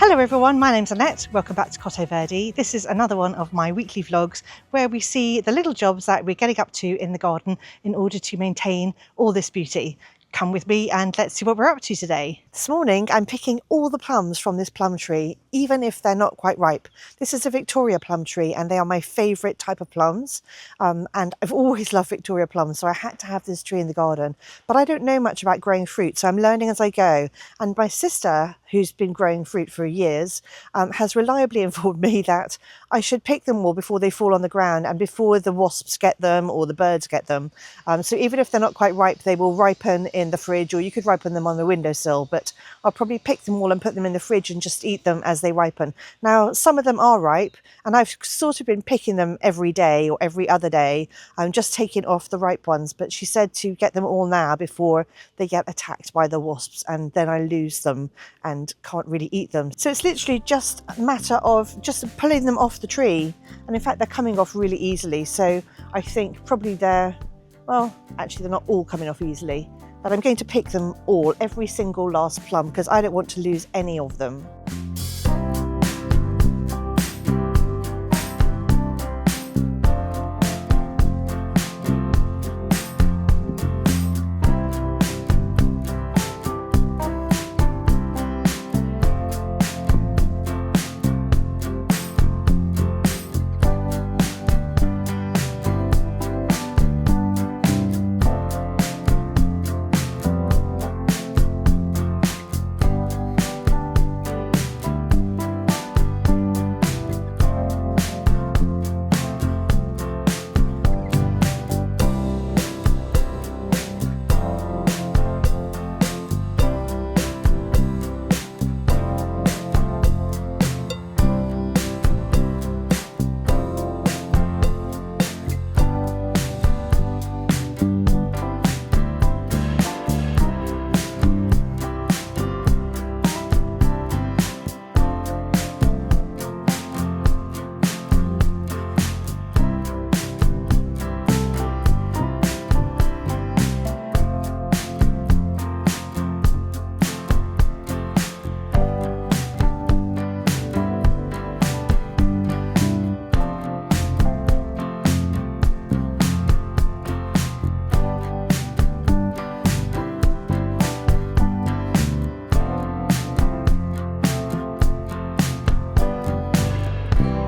Hello everyone, my name's Annette. Welcome back to Cottoverdi. This is another one of my weekly vlogs where we see the little jobs that we're getting up to in the garden in order to maintain all this beauty. Come with me and let's see what we're up to today. This morning I'm picking all the plums from this plum tree, even if they're not quite ripe. This is a Victoria plum tree and they are my favourite type of plums. And I've always loved Victoria plums, so I had to have this tree in the garden. But I don't know much about growing fruit, so I'm learning as I go. And my sister, who's been growing fruit for years, has reliably informed me that I should pick them all before they fall on the ground and before the wasps get them or the birds get them. So even if they're not quite ripe, they will ripen in the fridge, or you could ripen them on the windowsill, but I'll probably pick them all and put them in the fridge and just eat them as they ripen. Now, some of them are ripe, and I've sort of been picking them every day or every other day. I'm just taking off the ripe ones, but she said to get them all now before they get attacked by the wasps, and then I lose them and can't really eat them. So it's literally just a matter of just pulling them off the tree, and in fact they're coming off really easily. So I think probably they're not all coming off easily, but I'm going to pick them all, every single last plum, because I don't want to lose any of them.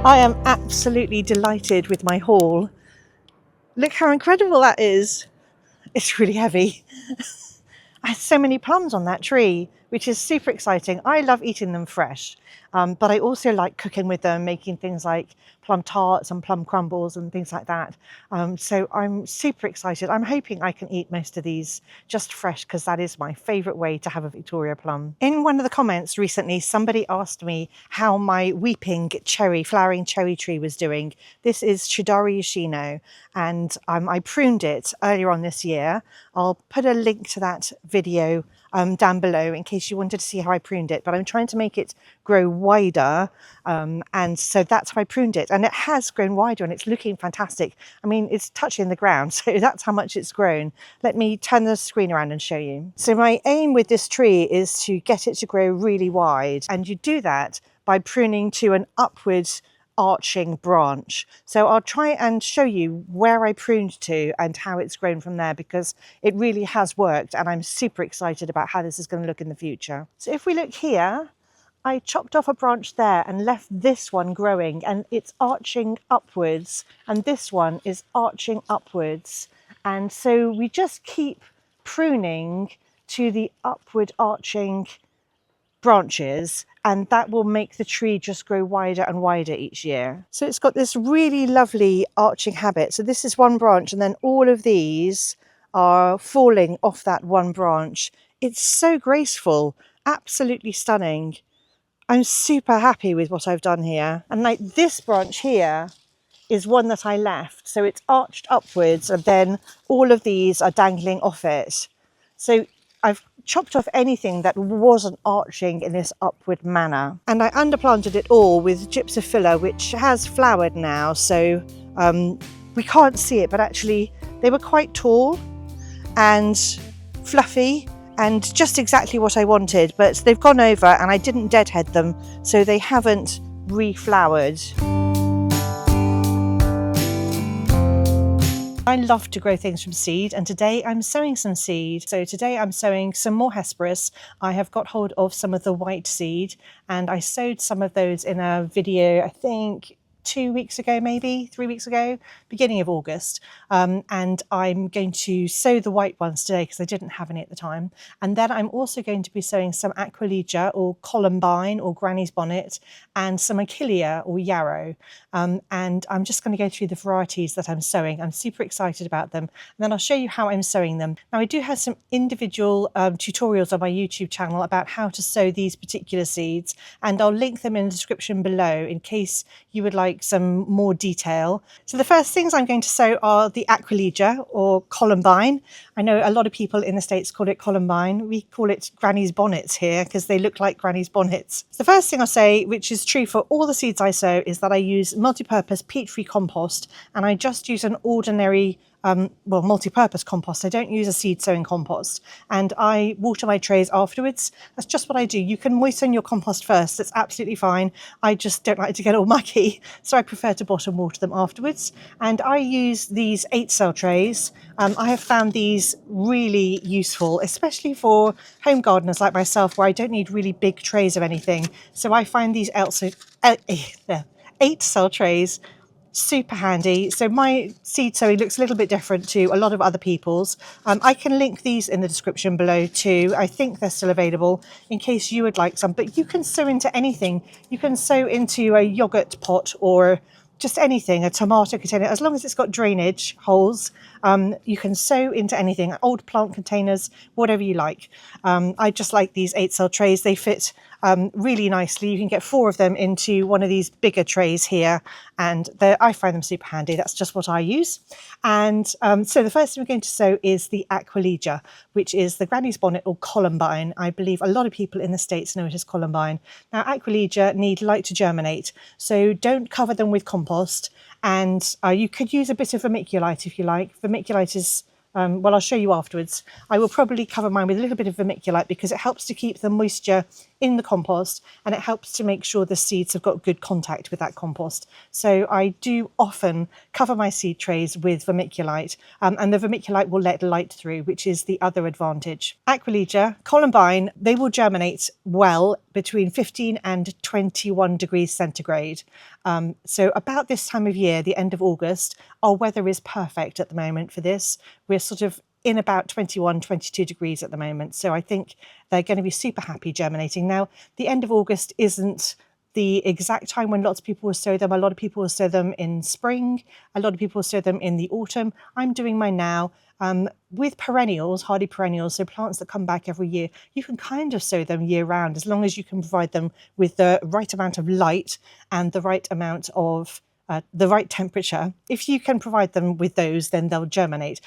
I am absolutely delighted with my haul. Look how incredible that is. It's really heavy. I had so many plums on that tree, which is super exciting. I love eating them fresh, but I also like cooking with them, making things like plum tarts and plum crumbles and things like that. So I'm super excited. I'm hoping I can eat most of these just fresh, because that is my favourite way to have a Victoria plum. In one of the comments recently, somebody asked me how my weeping cherry, flowering cherry tree was doing. This is Chidori Yoshino, and I pruned it earlier on this year. I'll put a link to that video down below in case you wanted to see how I pruned it, but I'm trying to make it grow wider, and so that's how I pruned it, and it has grown wider and it's looking fantastic. I mean, it's touching the ground, so that's how much it's grown. Let me turn the screen around and show you. So my aim with this tree is to get it to grow really wide, and you do that by pruning to an upwards arching branch. So I'll try and show you where I pruned to and how it's grown from there, because it really has worked and I'm super excited about how this is going to look in the future. So if we look here, I chopped off a branch there and left this one growing, and it's arching upwards, and this one is arching upwards, and so we just keep pruning to the upward arching branches, and that will make the tree just grow wider and wider each year. So it's got this really lovely arching habit. So this is one branch, and then all of these are falling off that one branch. It's so graceful, absolutely stunning. I'm super happy with what I've done here. And like this branch here is one that I left, so it's arched upwards, and then all of these are dangling off it. So I've chopped off anything that wasn't arching in this upward manner. And I underplanted it all with gypsophila, which has flowered now, so we can't see it, but actually they were quite tall and fluffy and just exactly what I wanted, but they've gone over and I didn't deadhead them, so they haven't reflowered. I love to grow things from seed, and today I'm sowing some seed. So today I'm sowing some more Hesperus. I have got hold of some of the white seed and I sowed some of those in a video, I think 2 weeks ago, maybe 3 weeks ago, beginning of August. And I'm going to sow the white ones today because I didn't have any at the time. And then I'm also going to be sowing some Aquilegia or Columbine or Granny's Bonnet and some Achillea or Yarrow. And I'm just going to go through the varieties that I'm sowing. I'm super excited about them. And then I'll show you how I'm sowing them. Now I do have some individual tutorials on my YouTube channel about how to sow these particular seeds, and I'll link them in the description below in case you would like some more detail. So the first things I'm going to sow are the Aquilegia or Columbine. I know a lot of people in the States call it Columbine. We call it Granny's Bonnets here because they look like Granny's Bonnets. So the first thing I'll say, which is true for all the seeds I sow, is that I use multi-purpose peat-free compost, and I just use an ordinary multi-purpose compost. I don't use a seed sowing compost, and I water my trays afterwards. That's just what I do. You can moisten your compost first, that's absolutely fine. I just don't like to get all mucky, so I prefer to bottom water them afterwards. And I use these 8-cell trays. I have found these really useful, especially for home gardeners like myself, where I don't need really big trays of anything. So I find these 8-cell trays super handy. So my seed sowing looks a little bit different to a lot of other people's. I can link these in the description below too. I think they're still available in case you would like some, but you can sow into anything. You can sow into a yogurt pot or just anything, a tomato container, as long as it's got drainage holes. You can sow into anything, old plant containers, whatever you like. I just like these 8-cell trays. They fit really nicely. You can get 4 of them into one of these bigger trays here, and I find them super handy. That's just what I use. And so the first thing we're going to sow is the Aquilegia, which is the Granny's Bonnet or Columbine. I believe a lot of people in the States know it as Columbine. Now Aquilegia need light to germinate, so don't cover them with compost. And you could use a bit of vermiculite if you like. Vermiculite is, well, I'll show you afterwards. I will probably cover mine with a little bit of vermiculite because it helps to keep the moisture in the compost, and it helps to make sure the seeds have got good contact with that compost. So I do often cover my seed trays with vermiculite, and the vermiculite will let light through, which is the other advantage. Aquilegia, Columbine, they will germinate well between 15 and 21 degrees centigrade. So about this time of year, the end of August, our weather is perfect at the moment for this. We're sort of in about 21, 22 degrees at the moment. So I think they're going to be super happy germinating. Now, the end of August isn't the exact time when lots of people will sow them. A lot of people will sow them in spring. A lot of people will sow them in the autumn. I'm doing mine now. With perennials, hardy perennials, so plants that come back every year, you can kind of sow them year round as long as you can provide them with the right amount of light and the right amount of the right temperature. If you can provide them with those, then they'll germinate.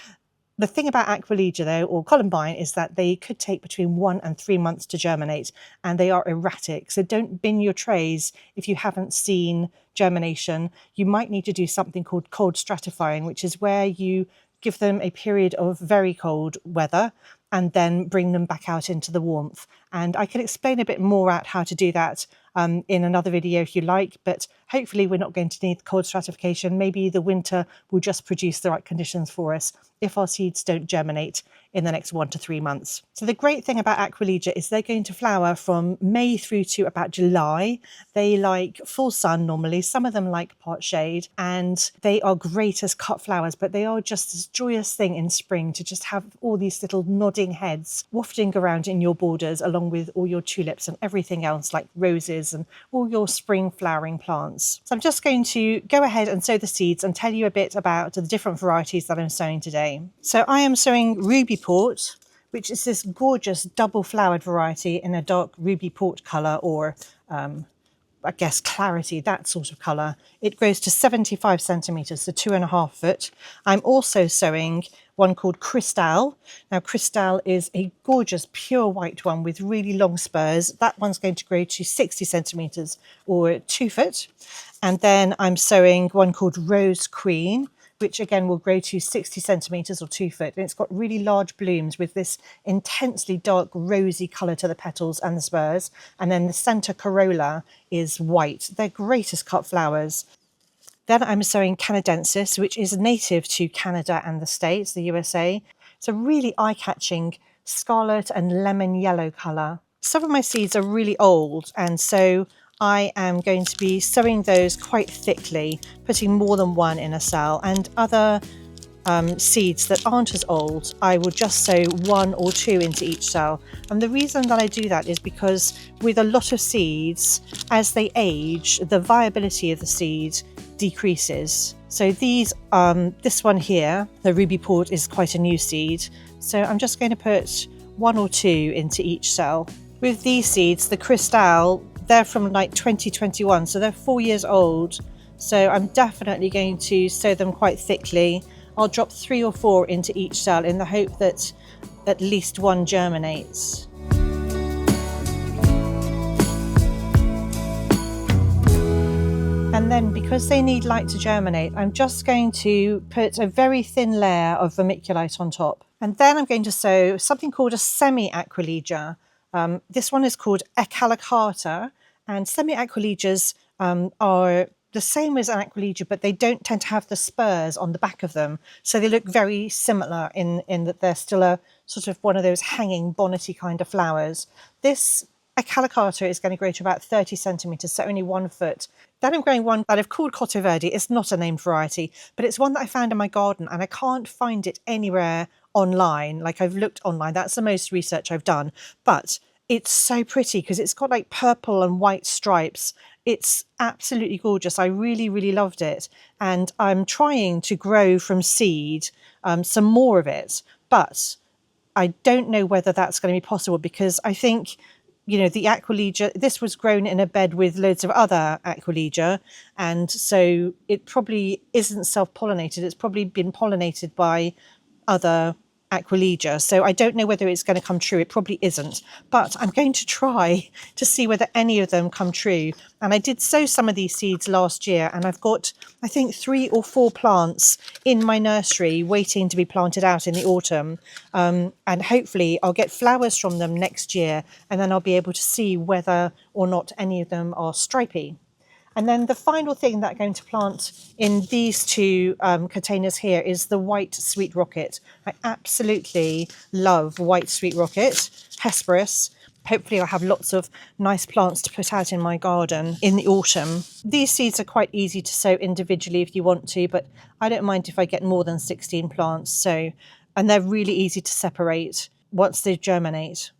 The thing about Aquilegia though, or Columbine, is that they could take between 1 and 3 months to germinate, and they are erratic. So don't bin your trays if you haven't seen germination. You might need to do something called cold stratifying, which is where you give them a period of very cold weather and then bring them back out into the warmth. And I can explain a bit more about how to do that in another video if you like, but hopefully we're not going to need cold stratification. Maybe the winter will just produce the right conditions for us if our seeds don't germinate in the next 1 to 3 months. So the great thing about Aquilegia is they're going to flower from May through to about July. They like full sun normally, some of them like part shade, and they are great as cut flowers, but they are just this joyous thing in spring to just have all these little nodding heads wafting around in your borders along with all your tulips and everything else like roses and all your spring flowering plants. So I'm just going to go ahead and sow the seeds and tell you a bit about the different varieties that I'm sowing today. So I am sowing Ruby Port, which is this gorgeous double flowered variety in a dark ruby port colour, or I guess clarity, that sort of colour. It grows to 75 centimetres, so 2.5 foot. I'm also sowing one called Crystal. Now Crystal is a gorgeous pure white one with really long spurs. That one's going to grow to 60 centimetres or 2 foot. And then I'm sowing one called Rose Queen, which again will grow to 60 centimetres or 2 foot. And it's got really large blooms with this intensely dark rosy colour to the petals and the spurs. And then the centre corolla is white. They're great as cut flowers. Then I'm sowing Canadensis, which is native to Canada and the States, the USA. It's a really eye-catching scarlet and lemon yellow colour. Some of my seeds are really old, and so I am going to be sowing those quite thickly, putting more than one in a cell, and other seeds that aren't as old, I will just sow 1 or 2 into each cell. And the reason that I do that is because with a lot of seeds, as they age, the viability of the seed decreases. So these, this one here, the Ruby Port, is quite a new seed. So I'm just going to put 1 or 2 into each cell. With these seeds, the Cristal, they're from like 2021, so they're 4 years old. So I'm definitely going to sow them quite thickly. I'll drop 3 or 4 into each cell in the hope that at least one germinates. And then because they need light to germinate, I'm just going to put a very thin layer of vermiculite on top. And then I'm going to sow something called a semi-Aquilegia. This one is called Aquilegia, and semi-Aquilegias are the same as an Aquilegia, but they don't tend to have the spurs on the back of them. So they look very similar in that they're still a sort of one of those hanging bonnety kind of flowers. This Aquilegia is going to grow to about 30 centimetres, so only 1 foot. Then I'm growing one that I've called Cottoverdi. It's not a named variety, but it's one that I found in my garden and I can't find it anywhere online. Like I've looked online, that's the most research I've done, but it's so pretty because it's got like purple and white stripes. It's absolutely gorgeous. I really, really loved it. And I'm trying to grow from seed some more of it, but I don't know whether that's going to be possible because I think, you know, the Aquilegia, this was grown in a bed with loads of other Aquilegia, and so it probably isn't self-pollinated. It's probably been pollinated by other Aquilegia. So I don't know whether it's going to come true. It probably isn't, but I'm going to try to see whether any of them come true. And I did sow some of these seeds last year, and I've got, I think, 3 or 4 plants in my nursery waiting to be planted out in the autumn. And hopefully I'll get flowers from them next year, and then I'll be able to see whether or not any of them are stripy. And then the final thing that I'm going to plant in these 2 containers here is the white sweet rocket. I absolutely love white sweet rocket, Hesperus. Hopefully I'll have lots of nice plants to put out in my garden in the autumn. These seeds are quite easy to sow individually if you want to, but I don't mind if I get more than 16 plants. And they're really easy to separate once they germinate.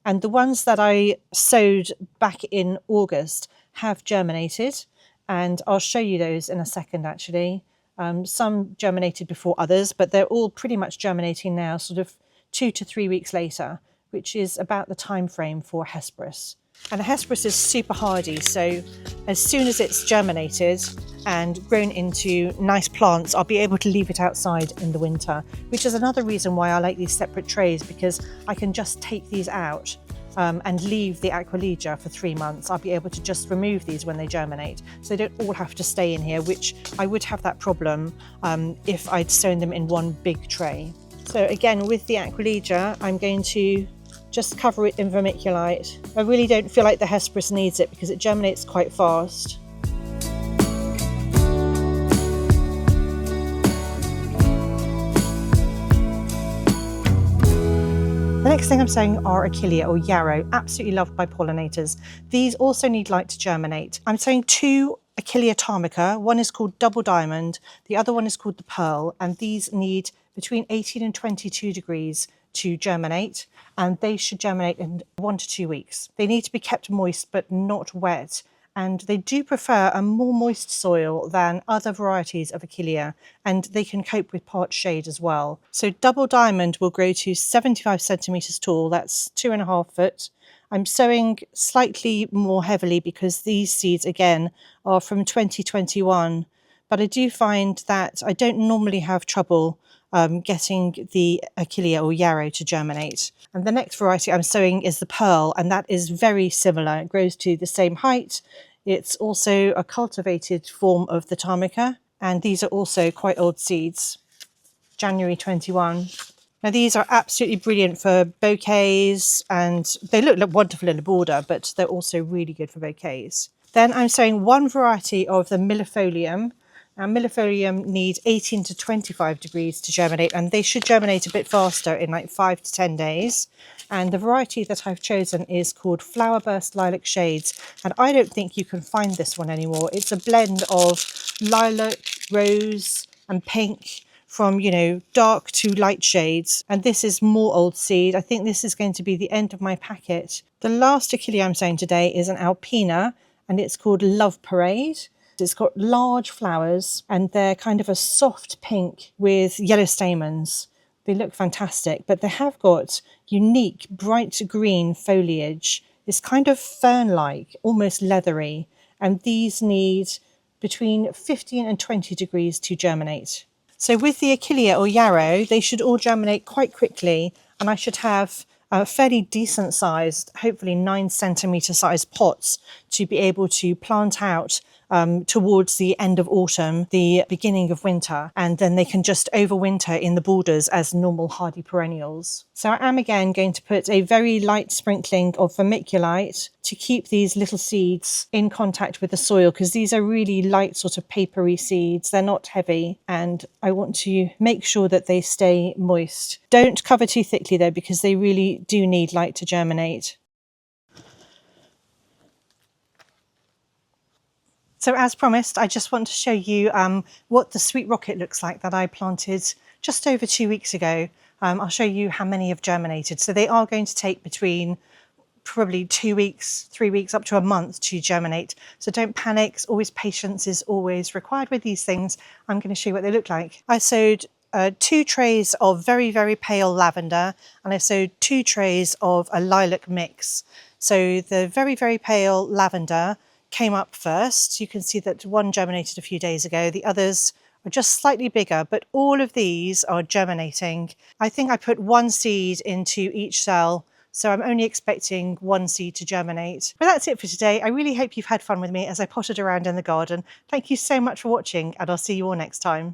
And the ones that I sowed back in August have germinated, and I'll show you those in a second actually. Some germinated before others, but they're all pretty much germinating now, sort of 2 to 3 weeks later, which is about the time frame for Hesperus. And a Hesperus is super hardy, so as soon as it's germinated and grown into nice plants, I'll be able to leave it outside in the winter, which is another reason why I like these separate trays, because I can just take these out and leave the Aquilegia for 3 months. I'll be able to just remove these when they germinate, so they don't all have to stay in here, which I would have that problem if I'd sown them in one big tray. So again, with the Aquilegia, I'm going to just cover it in vermiculite. I really don't feel like the Hesperus needs it because it germinates quite fast. The next thing I'm sowing are Achillea or Yarrow, absolutely loved by pollinators. These also need light to germinate. I'm sowing 2 Achillea tarmica. One is called Double Diamond, the other one is called the Pearl, and these need between 18 and 22 degrees to germinate, and they should germinate in 1 to 2 weeks. They need to be kept moist but not wet, and they do prefer a more moist soil than other varieties of Achillea, and they can cope with part shade as well. So Double Diamond will grow to 75 centimetres tall, that's 2.5 foot. I'm sowing slightly more heavily because these seeds again are from 2021, but I do find that I don't normally have trouble getting the Achillea or Yarrow to germinate. And the next variety I'm sowing is the Pearl, and that is very similar. It grows to the same height. It's also a cultivated form of the tarmica, And these are also quite old seeds, January 21. Now these are absolutely brilliant for bouquets, and they look wonderful in a border, but they're also really good for bouquets. Then I'm sowing one variety of the millefolium. Now millefolium needs 18 to 25 degrees to germinate, and they should germinate a bit faster in like 5 to 10 days. And the variety that I've chosen is called Flowerburst Lilac Shades, and I don't think you can find this one anymore. It's a blend of lilac, rose and pink, from, you know, dark to light shades. And this is more old seed. I think this is going to be the end of my packet. The last Achillea I'm sowing today is an Alpina, and it's called Love Parade. It's got large flowers and they're kind of a soft pink with yellow stamens. They look fantastic, but they have got unique bright green foliage. It's kind of fern-like, almost leathery, and these need between 15 and 20 degrees to germinate. So with the Achillea or Yarrow, they should all germinate quite quickly, and I should have fairly decent sized, hopefully 9 centimetre sized pots to be able to plant out towards the end of autumn, the beginning of winter, and then they can just overwinter in the borders as normal hardy perennials. So I am again going to put a very light sprinkling of vermiculite to keep these little seeds in contact with the soil, because these are really light sort of papery seeds. They're not heavy, and I want to make sure that they stay moist. Don't cover too thickly though, because they really do need light to germinate. So as promised, I just want to show you what the sweet rocket looks like that I planted just over 2 weeks ago. I'll show you how many have germinated. So they are going to take between probably 2 weeks, 3 weeks, up to a month to germinate. So don't panic. Always patience is always required with these things. I'm going to show you what they look like. I sowed 2 trays of very, very pale lavender, and I sowed 2 trays of a lilac mix. So the very, very pale lavender came up first. You can see that one germinated a few days ago. The others are just slightly bigger, but all of these are germinating. I think I put 1 seed into each cell, so I'm only expecting 1 seed to germinate. But that's it for today. I really hope you've had fun with me as I potted around in the garden. Thank you so much for watching, and I'll see you all next time.